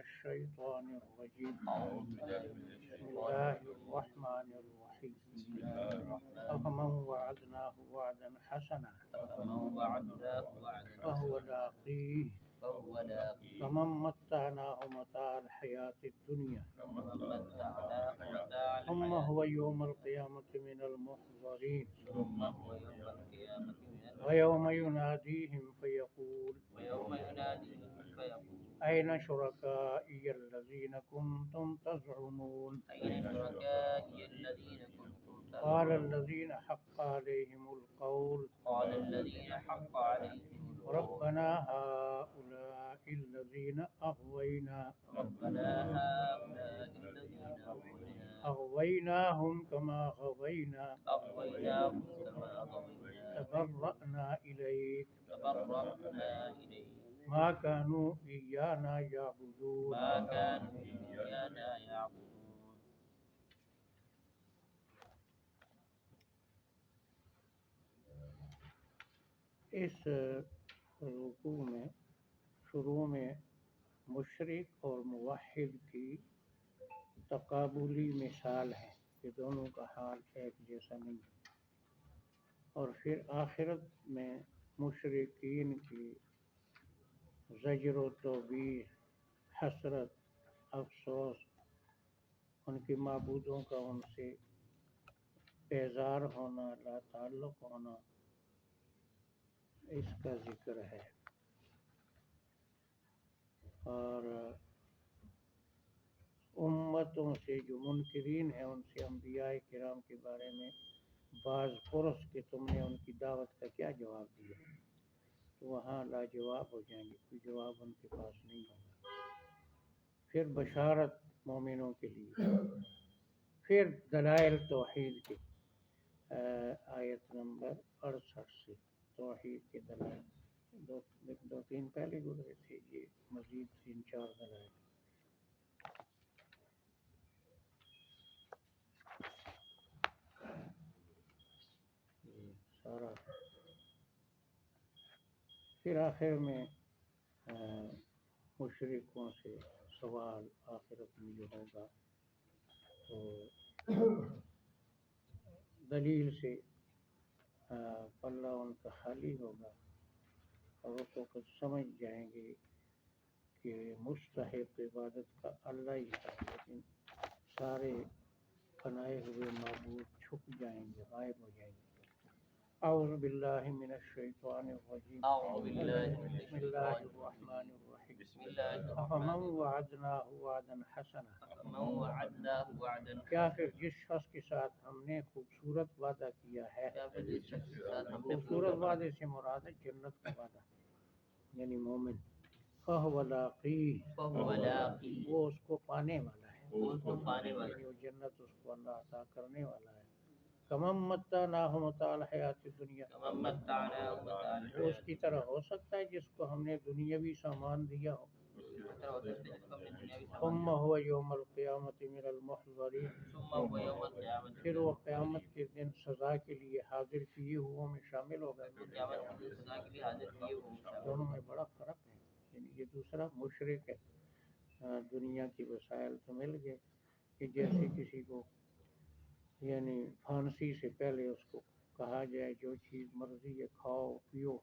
الشيطان الرجيم. أعوذ بالله من بسم الشيطان الله الرجيم. الرحمن الرحيم. بسم الله الرحمن أفمن الرحيم. وعدناه وعدا حسنا أفمن وعدناه وعدا فهو حسنا لاقيه فهو لاقيه كمن متعناه متاع الحياة الدنيا كمن متعناه متاع ثم الحياة هو يوم القيامة من المحضرين ثم هو يوم القيامة من ويوم يناديهم فيقول ويوم يناديهم فيقول أين شركائي الذين كنتم تزعمون أين شركائي الذين كنتم قال تزعمون الذين حق عليهم القول قال الذين حق عليهم القول ربنا هؤلاء الذين ربنا هؤلاء الذين أغويناهم كما غوينا أغويناهم كما غوينا تبرأنا إليك تبرأنا إليك ما كانوا إيانا يعبدون. ما كانوا إيانا يعبدون. اس رکوع میں شروع میں مشرک اور موحد کی تقابلی مثال ہے کہ دونوں کا حال ایک جیسا نہیں، اور پھر آخرت میں مشرکین کی زجر و توبیخ، حسرت، افسوس، ان کے معبودوں کا ان سے بیزار ہونا، لا تعلق ہونا، اس کا ذکر ہے۔ اور امتوں سے جو منکرین ہیں ان سے انبیاء کرام کے بارے میں بعض پرس کہ تم نے ان کی دعوت کا کیا جواب دیا، تو وہاں لاجواب ہو جائیں گے، کوئی جواب ان کے پاس نہیں ہوگا۔ پھر بشارت مومنوں کے لیے، پھر دلائل توحید کی آیت نمبر 68 سے توحید کے دلائل دو تین پہلے گزرے تھے، یہ مزید 3-4 دلائل۔ سارا پھر آخر میں مشرکوں سے سوال آخرت میں جو ہوگا تو دلیل سے پلہ ان کا خالی ہوگا، اور اس وقت سمجھ جائیں گے کہ مستحق عبادت کا اللہ ہی ہے، لیکن سارے بنائے ہوئے معبود چھپ جائیں گے، غائب ہو جائیں گے۔ اعوذ باللہ من الشیطان الرجیم، أعوذ بالله من بسم اللہ الشيطان الرحمن الرجيم. الرحیم۔ بسم الله افمن الرحمن الرحيم. وعدناه وعدا حسنا، أفمن وعدناه وعدا کیا پھر حسنا جس شخص کے ساتھ ہم نے خوبصورت وعدہ کیا ہے، یا پھر جس شخص کے ساتھ ہم نے خوبصورت وعدے سے مراد ہے جنت کا وعدہ، یعنی مومن، فَهُوَ لَاقِيهِ، فهو لاقيه، وہ اس کو پانے والا ہے، وہ اس کو پانے والا یعنی وہ جنت اس کو اللہ عطا کرنے والا ہے۔ کمن متعناہ متاع الحیات الدنیا، كمن متعناه متاع وہ اس کی الحياة طرح ہو سکتا ہے جس کو ہم نے دنیاوی سامان دیا ہو۔ ثم هو یوم القیامت من المحضرین، ثم هو يوم القيامة پھر وہ قیامت کے دن سزا کے لیے حاضر کیے ہوئوں میں شامل ہوگا۔ قیامت کے دن سزا کے لیے حاضر کیے ہوئے شامل دونوں میں بڑا فرق ہے، یعنی یہ دوسرا مشرک ہے، دنیا کی وسائل تو مل گئے کہ جیسے کسی کو یعنی پھانسی سے پہلے اس کو کہا جائے جو چیز مرضی ہے کھاؤ پیو،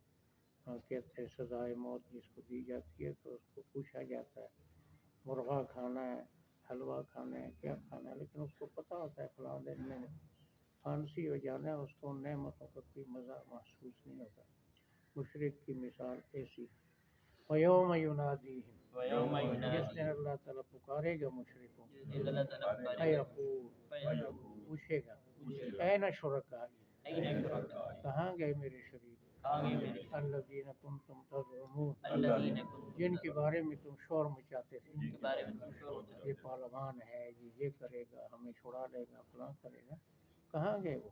کہتے ہیں سزائے موت جس کو دی جاتی ہے، تو اس کو پوچھا جاتا ہے مرغا کھانا ہے، حلوہ کھانا ہے، کیا کھانا ہے، لیکن اس کو پتہ ہوتا ہے فلاں دن میں پھانسی ہو جانا ہے، اس کو ان نعمتوں کا کوئی مزہ محسوس نہیں ہوتا۔ مشرک کی مثال ایسی۔ وَيَوْمَ يُنَادِيهِمْ، ويوم جس دن ينادي اللہ تعالیٰ پکارے گا مشرکوں کو، جس دن اللہ تعالیٰ پکارے گا فَيَقُولُ، فيقول پوچھے گا پوچھے گا اَيْنَ شُرَكَائِي، أين شركائي کہاں گئے میرے شریک، کہاں گئے میرے شرکاء الذین کنتم تزعمون، الذين كنتم جن کے تزعمون بارے میں تم شور مچاتے تھے، جن کے بارے میں تم شور مچاتے یہ پہلوان ہے، یہ کرے گا، ہمیں چھڑا لے گا، فلاں کرے گا، کہاں گئے وہ؟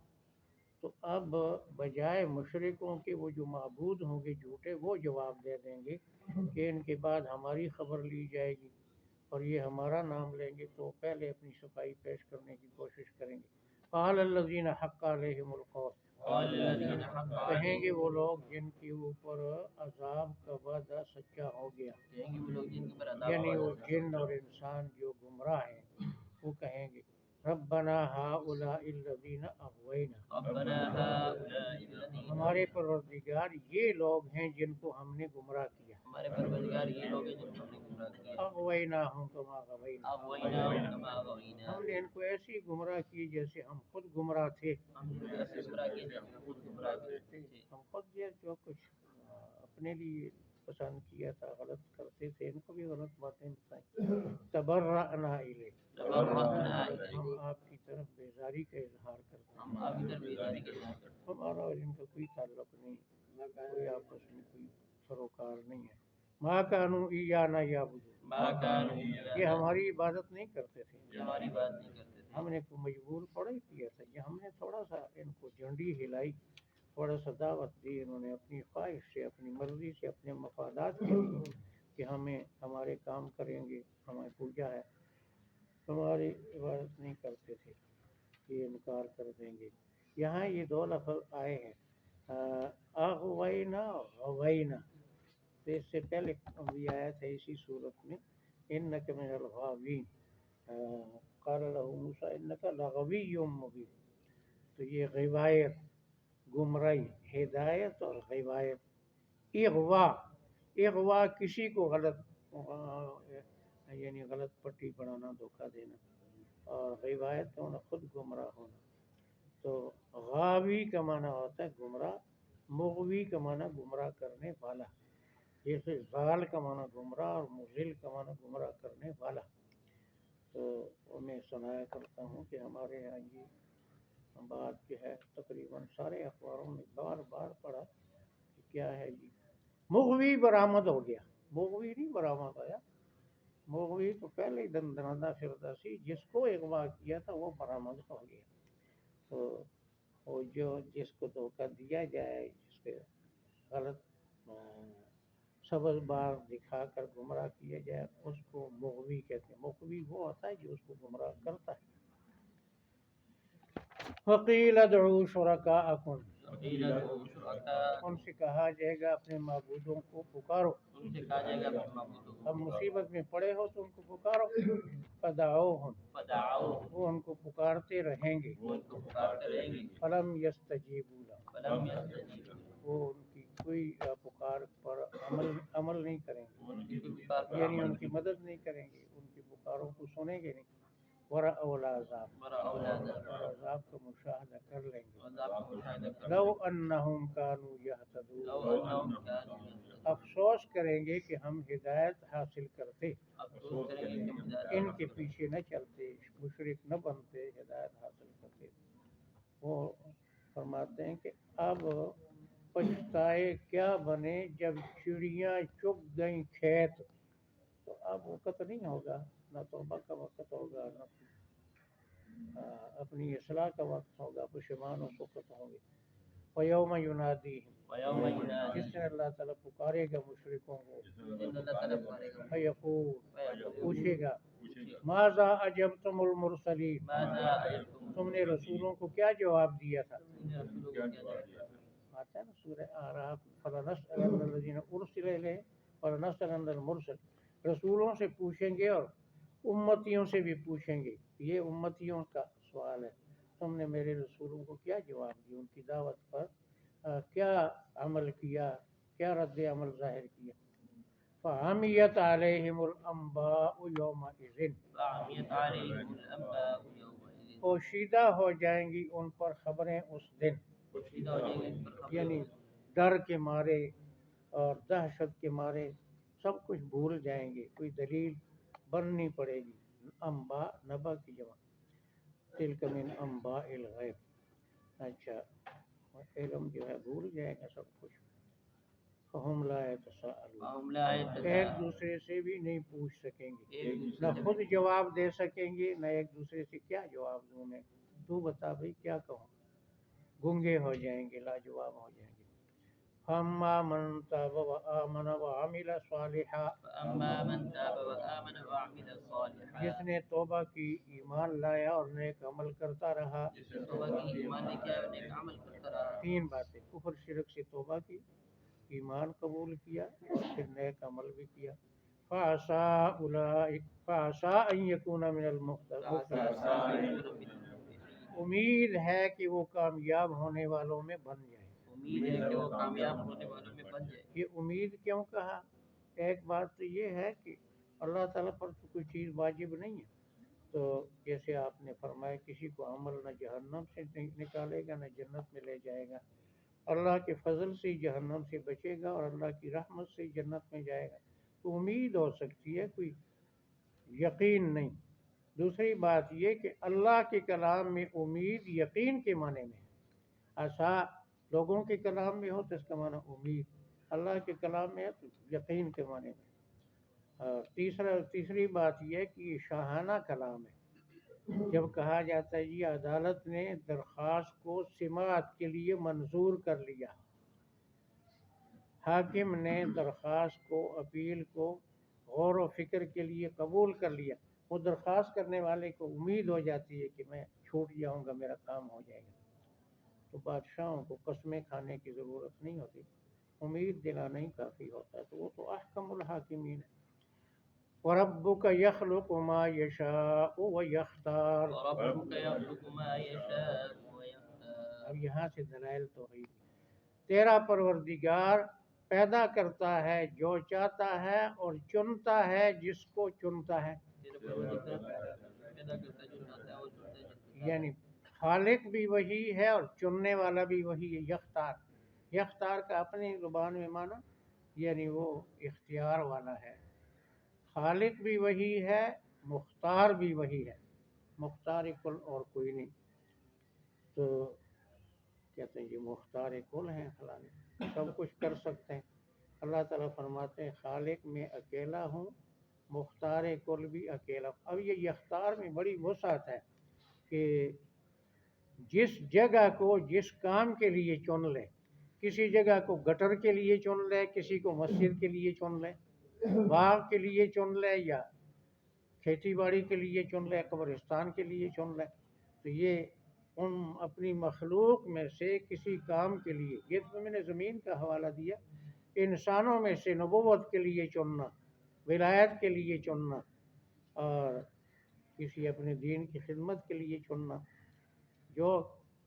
تو اب بجائے مشرکوں کے وہ جو معبود ہوں گے جھوٹے، وہ جواب دے دیں گے کہ ان کے بعد ہماری خبر لی جائے گی اور یہ ہمارا نام لیں گے، تو پہلے اپنی صفائی پیش کرنے کی کوشش کریں گے۔ قال الذین حق علیہم القول، قال الذين حق کہیں گے عليهم وہ لوگ جن کے اوپر عذاب کا وعدہ سچا ہو گیا، کہیں گے وہ لوگ جن کے اوپر عذاب یعنی کا وہ وعدہ جن اور انسان جو گمراہ ہیں، وہ کہیں گے ربنا ہؤلاء الذین اغوینا، ربنا هؤلاء الذين ہمارے پروردگار یہ لوگ ہیں جن کو ہم نے گمراہ کیا، ہمارے پروردگار یہ لوگ ہیں جن کو ہم نے گمراہ کیا اغویناہم کما غوینا، اغویناہم کما غوینا ہم نے ان کو ایسی گمراہ کی جیسے ہم خود گمراہ تھے، ہم نے ایسے گمراہ کیے جیسے ہم خود گمراہ تھے ہم خود یہ جو کچھ اپنے لیے پسند کیا تھا غلط کرتے تھے، ان کو بھی غلط باتیں بتائیں، تبرأنا الیک، تبرأنا الیک، ہم آپ کی طرف بیزاری کا اظہار کرتے ہیں، ہم آپ کی طرف بیزاری کے اظہار کرتے ہیں، ہمارا اور ان کا کوئی تعلق نہیں، کوئی آپس میں کوئی سروکار نہیں ہے، ما کانوا ایانا یعبدون، ما کانوا یہ ہماری عبادت نہیں کرتے تھے، یہ ہماری بات نہیں کرتے تھے، ہم نے کو مجبور تھوڑا ہی کیا تھا، یہ ہم نے تھوڑا سا ان کو جھنڈی ہلائی، تھوڑا سا دعوت دی، انہوں نے اپنی خواہش سے، اپنی مرضی سے، اپنے مفادات کے لیے کہ ہمیں ہمارے کام کریں گے، ہمیں پوجا ہے، ہماری عبادت نہیں کرتے تھے، یہ انکار کر دیں گے۔ یہاں یہ دو لفظ آئے ہیں اغوینا غوینا، تو اس سے پہلے بھی آیا تھا اسی صورت میں انک من الغاوین، قال له موسیٰ انک لغوی مبین، تو یہ غوایت، گمراہی، ہدایت اور غوایت، اغوا، اغوا کسی کو غلط یعنی غلط پٹی بنانا، دھوکہ دینا، اور غوایت ہونا خود گمراہ ہونا، تو غاوی کا معنی ہوتا ہے گمراہ، مغوی کا معنی گمراہ کرنے والا، جیسے ضال کا معنی گمراہ اور مضل کا معنی گمراہ کرنے والا۔ تو میں سنایا کرتا ہوں کہ ہمارے یہاں یہ بات جو ہے تقریباً سارے اخباروں میں بار بار پڑھا کہ کیا ہے جی مغوی برآمد ہو گیا، مغوی نہیں برآمد آیا، مغوی تو پہلے ہی دندنادہ فردوسی جس کو اغوا کیا تھا وہ برآمد ہو گیا، تو وہ جو جس کو دھوکہ دیا جائے، جس کے غلط سبز بار دکھا کر گمراہ کیا جائے، اس کو مغوی کہتے ہیں، مغوی وہ ہوتا ہے جو اس کو گمراہ کرتا ہے۔ وقیل ادعوا شرکاءکم، وقیل ادعوا شرکاءکم، ان سے کہا جائے گا اپنے معبودوں کو پکارو، ان سے کہا جائے گا اپنے معبودوں کو اب مصیبت میں پڑے ہو تو ان کو پکارو، فدعوہم، فدعوہم، وہ ان کو پکارتے رہیں گے، وہ ان کو پکارتے رہیں گے، فلم یستجیبوا لہم، فلم یستجیبوا لہم، وہ ان کی کوئی پکار پر عمل نہیں کریں گے، ان کی کوئی پکار پر یعنی عمل ان کی مدد نہیں کریں گے، ان کی پکاروں کو سنیں گے نہیں، ورأوا العذاب، ورأوا العذاب، اور عذاب کا مشاہدہ کر لیں گے، عذاب کا مشاہدہ کر لو لیں گے، انہم کانوا لو یہتدون، انہم کانوا یہتدون، افسوس کریں گے کہ ہم ہدایت حاصل کرتے، افسوس کریں گے کہ ہم ہدایت ان حاصل کے کرتے، پیچھے نہ چلتے، مشرک نہ بنتے، ہدایت حاصل کرتے۔ وہ فرماتے ہیں کہ اب پچھتائے کیا بنے جب چڑیاں چگ گئیں کھیت، تو اب وقت نہیں ہوگا، نہ توبہ کا وقت ہوگا، نہ اپنی اصلاح کا وقت ہوگا، پشیمان و وقت ہوں گے۔ وَيَوْمَ يُنَادِيهِمْ، وَيَوْمَ جس يُنَادِيهِمْ، دن اللہ تعالیٰ پکارے گا مشرکوں کو، جس دن اللہ تعالیٰ پکارے گا، فَيَقُولُ، فَيَقُولُ، پوچھے گا پوچھے گا، ماذا اجبتم المرسلین، ماذا أجبتم تم نے رسولوں کو کیا جواب دیا تھا؟ تم نے رسولوں کو کیا جواب دیا؟ آتا ہے نا سورہ اعراف، فَلَنَسْأَلَنَّ الَّذِينَ أُرْسِلَ إِلَيْهِمْ وَلَنَسْأَلَنَّ الْمُرْسَلِينَ، رسولوں سے پوچھیں گے اور امتیوں سے بھی پوچھیں گے، یہ امتیوں کا سوال ہے، تم نے میرے رسولوں کو کیا جواب دیا، ان کی دعوت پر کیا عمل کیا، کیا رد عمل ظاہر کیا۔ فَعَمِيَتْ عَلَيْهِمُ الْأَنبَاءُ يَوْمَئِذٍ، فَعَمِيَتْ عَلَيْهِمُ الْأَنبَاءُ يَوْمَئِذٍ، پوشیدہ ہو جائیں گی ان پر خبریں اس دن، پوشیدہ ہو جائیں گے ان پر خبریں یعنی اس دن، ڈر کے مارے اور دہشت کے مارے سب کچھ بھول جائیں گے، کوئی دلیل بننی پڑے گی۔ انباء نبا کی جمع، تلک من انباء الغیب، اچھا علم جو ہے بھول جائے گا سب کچھ۔ فہم لا یتساءلون، فَهُمْ لَا ایک يَتَسَاءلُونَ، دوسرے سے بھی نہیں پوچھ سکیں گے، ایک نہ دوسرے سے خود جواب دے سکیں گے، نہ ایک دوسرے سے کیا جواب دوں میں، تو بتا بھائی کیا کہوں، گنگے ہو جائیں گے، لاجواب ہو جائیں گے۔ فَأَمَّا مَن تَابَ وَآمَنَ وَعَمِلَ صَالِحًا، فَأَمَّا مَن تَابَ وَآمَنَ وَعَمِلَ صَالِحًا، جس نے توبہ کی ایمان لایا اور نیک عمل کرتا رہا. توبہ کی ایمان نے کیا اور نیک عمل کرتا رہا. تین باتیں: کفر شرک سے توبہ کی، ایمان قبول کیا اور پھر نیک عمل بھی کیا. فَعَسَىٰ أَن يَكُونَ مِنَ الْمُفْلِحِينَ. امید ہے کہ وہ کامیاب ہونے والوں میں بن جائے. امید ہے کہ وہ کامیاب ہونے والوں میں بن جائے. یہ امید کیوں کہا؟ ایک بات تو یہ ہے کہ اللہ تعالیٰ پر تو کوئی چیز واجب نہیں ہے. تو جیسے آپ نے فرمایا کسی کو عمل نہ جہنم سے نکالے گا نہ جنت میں لے جائے گا. اللہ کے فضل سے جہنم سے بچے گا اور اللہ کی رحمت سے جنت میں جائے گا. تو امید ہو سکتی ہے، کوئی یقین نہیں. دوسری بات یہ کہ اللہ کے کلام میں امید یقین کے معنی میں ہے. ایسا لوگوں کے کلام میں ہو تو اس کا معنی امید، اللہ کے کلام میں ہے تو یقین کے معنی میں. تیسری بات یہ کہ یہ شاہانہ کلام ہے. جب کہا جاتا ہے جی عدالت نے درخواست کو سماعت کے لیے منظور کر لیا، حاکم نے درخواست کو، اپیل کو غور و فکر کے لیے قبول کر لیا، وہ درخواست کرنے والے کو امید ہو جاتی ہے کہ میں چھوٹ جاؤں گا، میرا کام ہو جائے گا. تو بادشاہوں کو قسمیں کھانے کی ضرورت نہیں ہوتی، امید دلانا ہی کافی ہوتا ہے. تو وہ تو احکم الحاکمین ہے. وَرَبُّكَ يَخْلُقُ مَا يَشَاءُ وَيَخْتَارُ. وَرَبُّكَ يَخْلُقُ مَا يَشَاءُ وَيَخْتَارُ. اب یہاں سے دلائل توحید. تیرا پروردگار پیدا کرتا ہے جو چاہتا ہے اور چنتا ہے جس کو چنتا ہے. تیرا پروردگار پیدا کرتا ہے جو چاہتا ہے اور چنتا ہے جس کو. یعنی خالق بھی وہی ہے اور چننے والا بھی وہی ہے. یختار، یختار کا اپنی زبان میں معنی یعنی وہ اختیار والا ہے. خالق بھی وہی ہے، مختار بھی وہی ہے. مختار کل اور کوئی نہیں. تو کہتے ہیں یہ مختار کل ہیں، خالق سب کچھ کر سکتے ہیں. اللہ تعالیٰ فرماتے ہیں خالق میں اکیلا ہوں، مختار کل بھی اکیلا ہوں. اب یہ یختار میں بڑی وسعت ہے کہ جس جگہ کو جس کام کے لیے چن لے. کسی جگہ کو گٹر کے لیے چن لے، کسی کو مسجد کے لیے چن لے، باغ کے لیے چن لے، یا کھیتی باڑی کے لیے چن لے، قبرستان کے لیے چن لے. تو یہ ان اپنی مخلوق میں سے کسی کام کے لیے، یہ تو میں نے زمین کا حوالہ دیا، انسانوں میں سے نبوت کے لیے چننا، ولایت کے لیے چننا، اور کسی اپنے دین کی خدمت کے لیے چننا. جو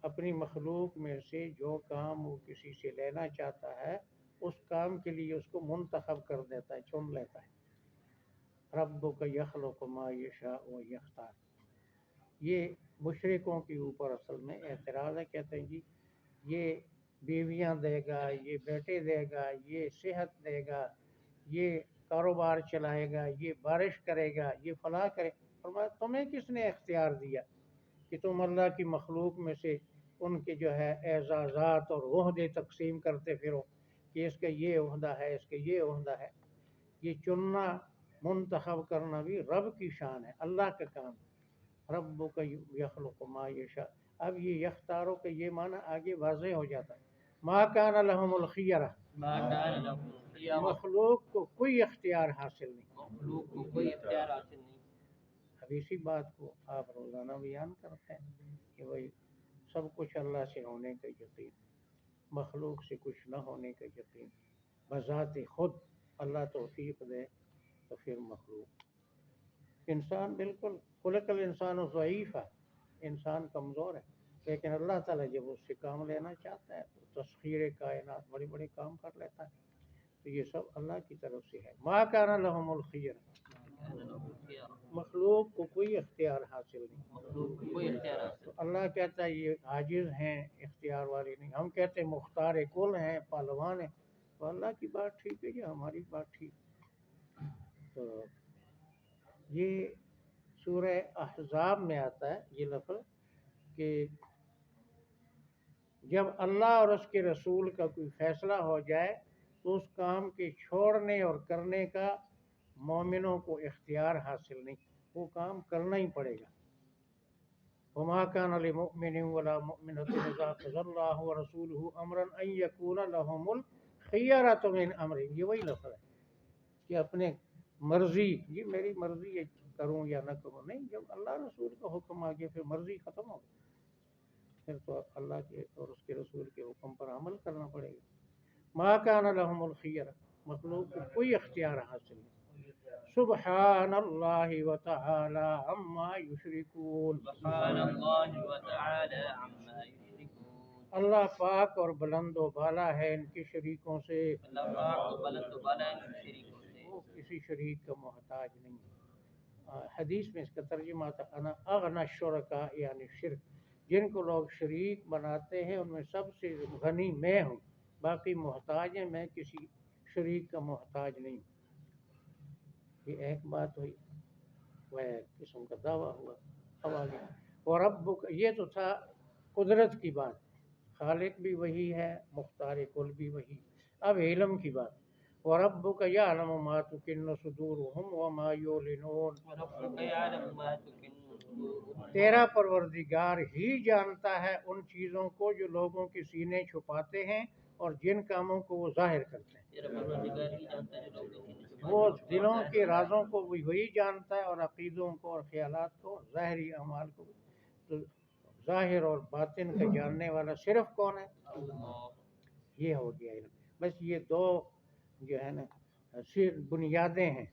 اپنی مخلوق میں سے جو کام وہ کسی سے لینا چاہتا ہے اس کام کے لیے اس کو منتخب کر دیتا ہے، چن لیتا ہے. ربک یخلق ما یشاء و یختار. یہ مشرکوں کے اوپر اصل میں اعتراض ہے. کہتے ہیں جی یہ بیویاں دے گا، یہ بیٹے دے گا، یہ صحت دے گا، یہ کاروبار چلائے گا، یہ بارش کرے گا، یہ فلاں کرے. فرمایا تمہیں کس نے اختیار دیا کہ تم اللہ کی مخلوق میں سے ان کے جو ہے اعزازات اور عہدے تقسیم کرتے پھرو کہ اس کا یہ عہدہ ہے، اس کا یہ عہدہ ہے. یہ چننا، منتخب کرنا بھی رب کی شان ہے، اللہ کا کام ہے. ربک یخلق ما یشاء. اب یہ یختاروں کا یہ معنی آگے واضح ہو جاتا ہے. ما کان لہم الخیرہ، ما کان لہم الخیرہ. مخلوق کو کوئی اختیار حاصل نہیں. مخلوق کو کوئی اختیار حاصل نہیں. اب اسی بات کو آپ روزانہ بیان کرتے ہیں کہ بھائی سب کچھ اللہ سے ہونے کا یقین، مخلوق سے کچھ نہ ہونے کا یقین. بذات خود اللہ توفیق دے تو پھر مخلوق. انسان بالکل خلق الانسان ضعیف ہے، انسان کمزور ہے، لیکن اللہ تعالیٰ جب اس سے کام لینا چاہتا ہے تو تسخیر کائنات بڑے بڑے کام کر لیتا ہے. تو یہ سب اللہ کی طرف سے ہے. ما کان لہم الخیرہ، مخلوق کو کوئی اختیار حاصل نہیں. مخلوق کو کوئی اختیار حاصل. تو اللہ کہتا ہے یہ عاجز ہیں، اختیار والے نہیں. ہم کہتے ہیں مختار کل ہیں، پہلوان ہیں. تو اللہ کی بات ٹھیک ہے یا ہماری بات ٹھیک ہے؟ تو یہ سورہ احزاب میں آتا ہے یہ لفظ کہ جب اللہ اور اس کے رسول کا کوئی فیصلہ ہو جائے تو اس کام کے چھوڑنے اور کرنے کا مومنوں کو اختیار حاصل نہیں، وہ کام کرنا ہی پڑے گا. وما كان لمؤمن ولا مؤمنة إذا قضى الله ورسوله أمرا أن يكون لهم الخيرة من أمرهم. یہ وہی لفظ ہے کہ اپنے مرضی، یہ میری مرضی ہے، کروں یا نہ کروں. نہیں، جب اللہ رسول کا حکم آ گیا پھر مرضی ختم ہو گئی، پھر تو اللہ کے اور اس کے رسول کے حکم پر عمل کرنا پڑے گا. ما کان لهم الخیرہ، مخلوق کو کوئی اختیار حاصل نہیں. سبحان اللہ وتعالی عما یشرکون. سبحان اللہ وتعالی عما یشرکون. اللہ پاک اور بلند و بالا ہے ان کے شریکوں سے. اللہ پاک و بلند و بالا ہے ان کے شریکوں سے. وہ کسی شریک کا محتاج نہیں. حدیث میں اس کا ترجمہ تھا انا اغنى الشرکاء، یعنی شرک، جن کو لوگ شریک بناتے ہیں ان میں سب سے غنی میں ہوں، باقی محتاج ہیں، میں کسی شریک کا محتاج نہیں. یہ ایک بات ہوئی، وہ ایک قسم کا دعویٰ ہوا. اب آگے اور ربک، یہ تو تھا قدرت کی بات، خالق بھی وہی ہے، مختار کل بھی وہی. اب علم کی بات. وَرَبُّكَ يَعْلَمُ مَا تُكِنُّ صُدُورُهُمْ وَمَا يُعْلِنُونَ. وربک یعلم ما تکن صدورهم. تیرا پروردگار ہی جانتا ہے ان چیزوں کو جو لوگوں کے سینے چھپاتے ہیں اور جن کاموں کو وہ ظاہر کرتے ہیں. تیرا پروردگار ہی جانتا ہے جو لوگ کسی نے وہ دلوں کے رازوں کو بھی وہی جانتا ہے، اور عقیدوں کو اور خیالات کو، ظاہری اعمال کو بھی. تو ظاہر اور باطن کا جاننے والا صرف کون ہے؟ اللہ. یہ ہو گیا علم. بس یہ دو جو ہے نا بنیادیں ہیں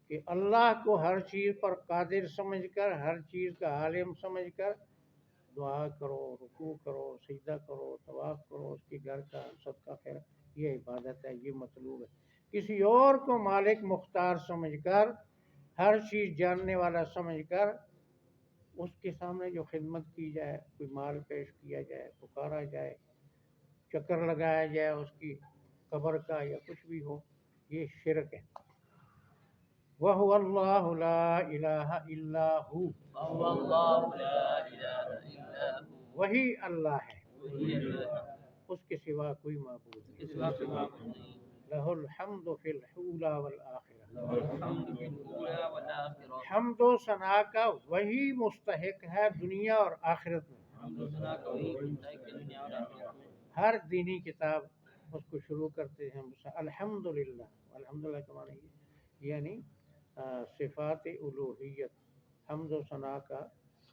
کہ اللہ کو ہر چیز پر قادر سمجھ کر، ہر چیز کا عالم سمجھ کر دعا کرو، رکوع کرو، سجدہ کرو، طواف کرو، اس کے گھر کا صدقہ خیر، یہ عبادت ہے، یہ مطلوب ہے. کسی اور کو مالک مختار سمجھ کر، ہر چیز جاننے والا سمجھ کر اس کے سامنے جو خدمت کی جائے، کوئی مال پیش کیا جائے، پکارا جائے، چکر لگایا جائے اس کی قبر کا یا کچھ بھی ہو، یہ شرک ہے. وَهُوَ اللَّهُ لَا إِلَٰهَ إِلَّا هُوَ. وهو اللہ لا الہ الا هو. وہی اللہ ہے، وہی اللہ ہے، اس کے سوا کوئی معبود اس نہیں. کے سوا کوئی معبود نہیں. لَهُ الْحَمْدُ فِي الْأُولَىٰ وَالْآخِرَةِ. لہ الحمد فی الاولی والآخرہ. حمد و ثنا کا وہی مستحق ہے دنیا اور آخرت میں. حمد و ثنا کا وہی بنتا ہے کہ دنیا اور آخرت میں. ہر دینی کتاب اس کو شروع کرتے ہیں الحمدللہ. الحمدللہ کا معنی یعنی صفات الوہیت، حمد و ثنا کا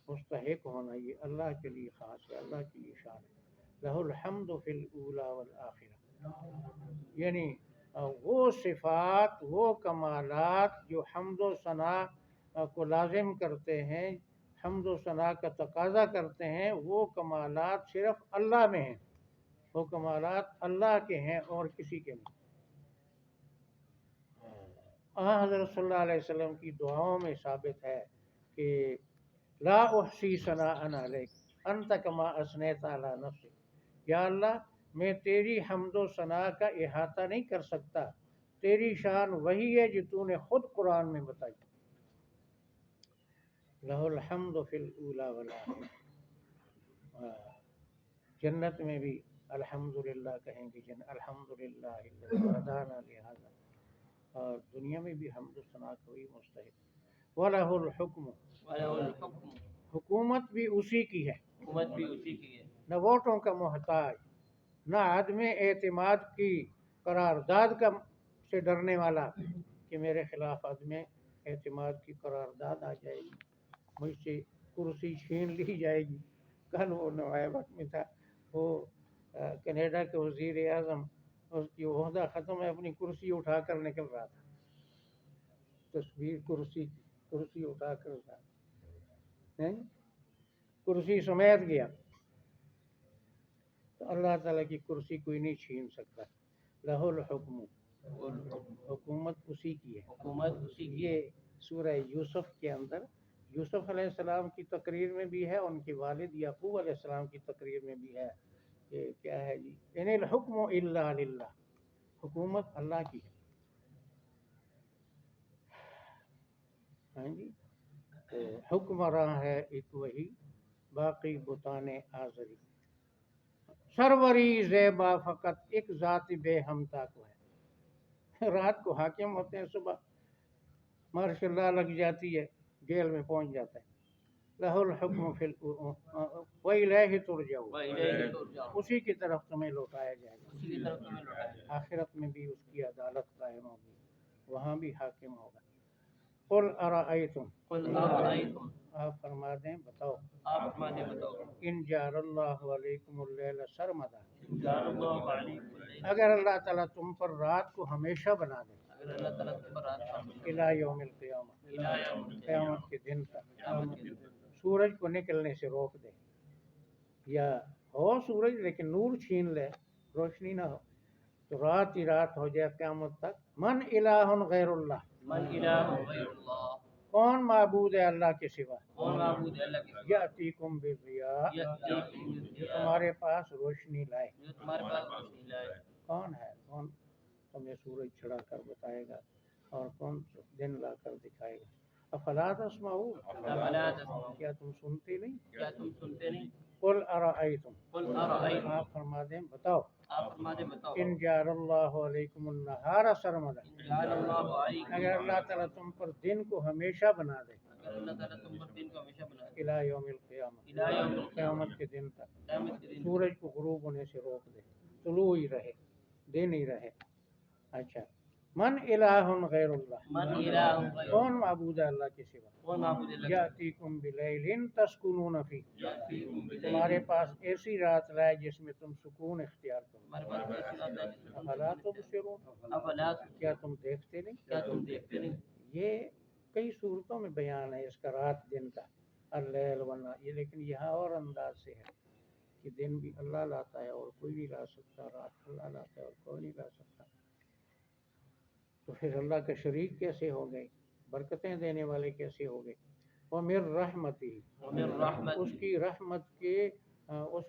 مستحق ہونا، یہ اللہ کے لیے خاص ہے، اللہ کی لیے شان ہے. لہ الحمد فی الاولی والآخرہ، یعنی وہ صفات، وہ کمالات جو حمد و ثنا کو لازم کرتے ہیں، حمد و ثنا کا تقاضا کرتے ہیں، وہ کمالات صرف اللہ میں ہیں، وہ کمالات اللہ کے ہیں اور کسی کے نہیں. حضرت صلی اللہ علیہ وسلم کی دعاؤں میں ثابت ہے کہ لا احصی ثناء علیک انت کما اثنیت علی نفسک. یا اللہ، میں تیری حمد و ثنا کا احاطہ نہیں کر سکتا، تیری شان وہی ہے جو تو نے خود قرآن میں بتائی. لہ الحمد فی الاولی والآخرہ. جنت میں بھی الحمدللہ کہیں گے، الحمدللہ الذی ہدانا لہذا. اور دنیا میں بھی حمد و ثنا کا وہی مستحق. وَلَهُ الْحُكْمُ، وَلَهُ الْحُكْمُ، حکومت بھی اسی کی ہے، حکومت بھی اسی کی ہے. نہ ووٹوں کا محتاج، نہ عدم اعتماد کی قرارداد کا سے ڈرنے والا کہ میرے خلاف عدم اعتماد کی قرارداد آ جائے گی، مجھ سے کرسی چھین لی جائے گی. کل وہ نوائے وقت میں تھا، وہ کینیڈا کے وزیر اعظم، اس کی عہدہ ختم ہے، اپنی کرسی اٹھا کر نکل رہا تھا، تصویر کرسی کی، کرسی اٹھا کر رہا، کرسی سمیت گیا. تو اللہ تعالیٰ کی کرسی کوئی نہیں چھین سکتا. لہ الحکم، حکومت اسی کی ہے، حکومت اسی کی ہے. یہ سورہ یوسف کے اندر یوسف علیہ السلام کی تقریر میں بھی ہے، ان کے والد یعقوب علیہ السلام کی تقریر میں بھی ہے کہ کیا ہے جی، ان الحکم الا للہ، حکومت اللہ کی ہے. ہاں جی، تو حکمراں ہے ایک وہی، باقی بتان آزری. سروری زیبا فقط ایک ذات بے ہمتا کو ہے. رات کو حاکم ہوتے ہیں، صبح ماشاء اللہ لگ جاتی ہے، جیل میں پہنچ جاتا ہے. لہ الحکم فی وَإِلَیہِ تُرْجَعُونَ، وَإِلَیہِ تُرْجَعُونَ، اسی کی طرف تمہیں لوٹایا جائے گا. اسی کی طرف تمہیں لوٹایا جائے گا. آخرت میں بھی اس کی عدالت قائم ہوگی، وہاں بھی حاکم ہوگا. قل ارأیتم قل ارأیتم آپ فرما دیں بتاؤ آپ فرما دیں بتاؤ ان جعل اللہ علیکم اللیل سرمدا جعل اللہ علیکم اللیل اگر اللہ تعالیٰ تم پر رات کو ہمیشہ بنا دے اگر اللہ تعالیٰ تم پر رات کا الی یوم القیامہ الہ یوم القیامہ قیامت کے دن تک قیامت کے دن سورج کو نکلنے سے روک دے یا ہو سورج لیکن نور چھین لے روشنی نہ ہو تو رات ہی رات ہو جائے قیامت تک من الہ غیر اللہ من الہ غیر اللہ کون معبود ہے اللہ کے سوا کون معبود ہے اللہ کے سوا یاتیکم بالضیاء یأتیکم جو بالضیاء تمہارے پاس روشنی لائے جو تمہارے پاس روشنی لائے کون ہے کون تمہیں سورج چڑھا کر بتائے گا اور کون دن لا کر دکھائے گا افلا تسمعون افلا تسمعون کیا تم سنتے نہیں کیا تم سنتے نہیں قل ارأیتم قل ارأیتم آپ فرما دیں بتاؤ آپ فرما دیں بتاؤ ان جعل اللہ علیکم النہار سرمدا جعل اللہ علیکم اگر اللہ تعالیٰ تم پر دن کو ہمیشہ بنا دے اگر اللہ تعالیٰ تم پر دن کو ہمیشہ بنا دے الہ یوم القیامہ الہ یوم القیامہ قیامت کے دن تک قیامت کے دن سورج کو غروب ہونے سے روک دے طلوع ہی رہے دن ہی رہے اچھا من الہ غیر اللہ من الہ غیر کون معبود ہے اللہ کے سوا کون معبود ہے اللہ یاتیکم بلیل تسکنون فی یأتیکم باللیل تمہارے پاس ایسی رات لائے جس میں تم سکون اختیار کرو ہمارے پاس ایسی رات ہے جس میں افلا تبصرون افلا کیا تم دیکھتے نہیں کیا تم دیکھتے نہیں یہ کئی صورتوں میں بیان ہے اس کا رات دن کا اللیل والنہار یہ لیکن یہاں اور انداز سے ہے کہ دن بھی اللہ لاتا ہے اور کوئی نہیں لا سکتا رات اللہ لاتا ہے اور کوئی نہیں لا سکتا تو پھر اللہ کا شریک کیسے ہو گئے برکتیں دینے والے کیسے ہو گئے وَمِن رحمتہ ومن رحمت اس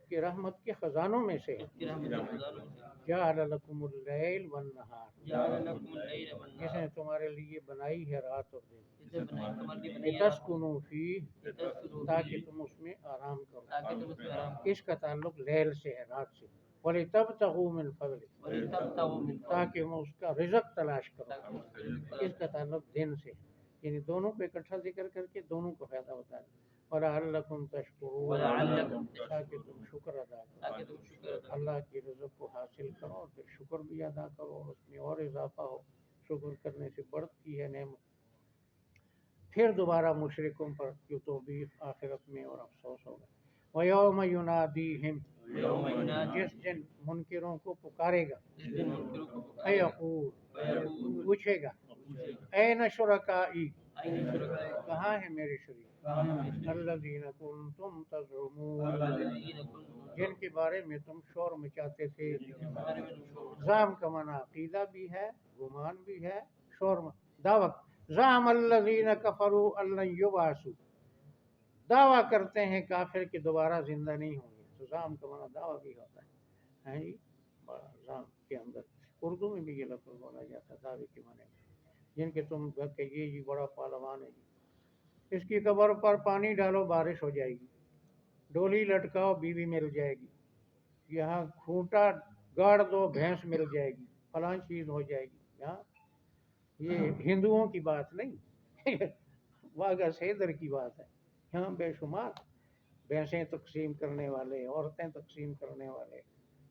کی رحمت کے خزانوں میں سے اس کی رحمت کے خزانوں سے جعل لکم اللیل والنہار جعل لکم اللیل جس والنہار نے تمہارے لیے بنائی ہے رات اور دن جسے بنائی تمہارے لیے بنائی ہے رات لتسکنوا فیہ لتسکنوا تاکہ فیہ تم اس میں آرام کرو تاکہ تم اس میں آرام اس کا تعلق لیل سے ہے رات سے وَلِتَبْتَغُوا مِنْ فَضْلِهِ وَلِتَبْتَغُوا مِنْ فَضْلِهِ تاکہ وہ اس کا رزق تلاش کرو تاکہ اس کا رزق اس کا تعلق دن سے ہے یعنی دونوں کو اکٹھا ذکر کر کے دونوں کو فائدہ ہوتا ہے وَلَعَلَّكُمْ تَشْكُرُونَ وَلَعَلَّكُمْ تاکہ تم شکر ادا کرو تاکہ تم شکر ادا کرو اللہ کی رزق کو حاصل کرو اور پھر شکر بھی ادا کرو اور اس میں اور اضافہ ہو شکر کرنے سے بڑھتی ہے نعمت پھر دوبارہ مشرکوں پر جو توبیخ آخرت میں اور افسوس ہوگا وَيَوْمَ يُنَادِيهِمْ یوم ینادی جس دن منکروں کو پکارے گا جس دن منکروں کو پکارے گا فَيَقُولُ فَیقول پوچھے گا پوچھے گا اَيْنَ شُرَكَائِي أَيْنَ شُرَكَائِي کہاں ہے میرے شریک کہاں ہیں میرے شریک الَّذِينَ كُنْتُمْ تَزْعُمُونَ الَّذِينَ كُنتُم جن کے بارے میں تم شور مچاتے تھے جن کے بارے میں تم شور زام کا معنی عقیدہ بھی ہے گمان بھی ہے شور دعوت زام الذین کفروا ان لن یبعثوا دعویٰ کرتے ہیں کافر کہ دوبارہ زندہ نہیں ہوں گے تو زام کا معنی دعویٰ بھی ہوتا ہے جی زام کے اندر اردو میں بھی یہ لفظ بولا جاتا ہے دعوے کے معنی میں جن کے تم کہیے جی بڑا پہلوان ہے جی اس کی قبر پر پانی ڈالو بارش ہو جائے گی ڈولی لٹکاؤ بیوی مل جائے گی یہاں کھوٹا گاڑ دو بھینس مل جائے گی فلاں چیز ہو جائے گی یہاں یہ ہندوؤں کی بات نہیں واگا سیدر کی بات ہے یہاں بے شمار بھینسیں تقسیم کرنے والے عورتیں تقسیم کرنے والے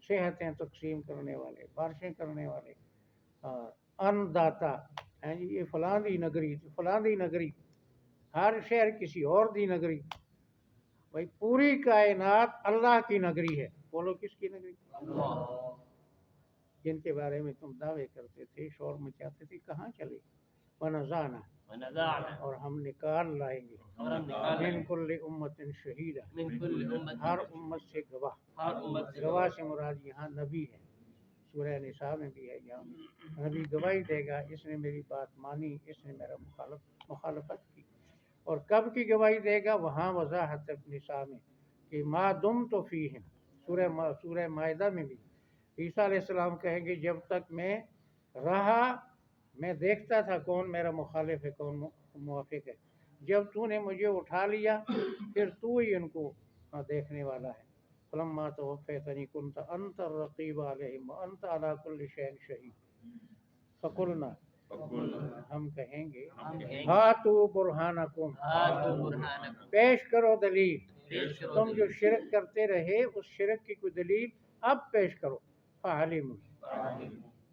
صحتیں تقسیم کرنے والے بارشیں کرنے والے ان داتا ہیں جی یہ فلاں دی نگری فلاں دی نگری ہر شہر کسی اور دی نگری بھائی پوری کائنات اللہ کی نگری ہے بولو کس کی نگری اللہ جن کے بارے میں تم دعوے کرتے تھے شور مچاتے تھے کہاں چلے ونزعنا ونزعنا اور ہم نکال لائیں گے اور ہم نکال من لیں کل امت شہیدہ من کل امت ہر امت سے گواہ ہر امت سے گواہ سے مراد یہاں نبی ہے سورہ نساء میں بھی ہے یہاں نبی گواہی دے گا اس نے میری بات مانی اس نے میرا مخالفت کی اور کب کی گواہی دے گا وہاں وضاحت نساء میں کہ ما دم تو فیہم سورہ مائدہ میں بھی عیسیٰ علیہ السلام کہیں گے جب تک میں رہا میں دیکھتا تھا کون میرا مخالف ہے کون موافق ہے جب تو نے مجھے اٹھا لیا پھر تو ہی ان کو دیکھنے والا ہے فلما توفیتنی کنت انت الرقیب علیہم وانت علی کل شیء شہید فقلنا ہم کہیں گے ہاتو برہانکم ہاتوا برہانکم پیش کرو دلیل پیش کرو تم جو دلیل شرک کرتے رہے اس شرک کی کوئی دلیل اب پیش کرو فعلموا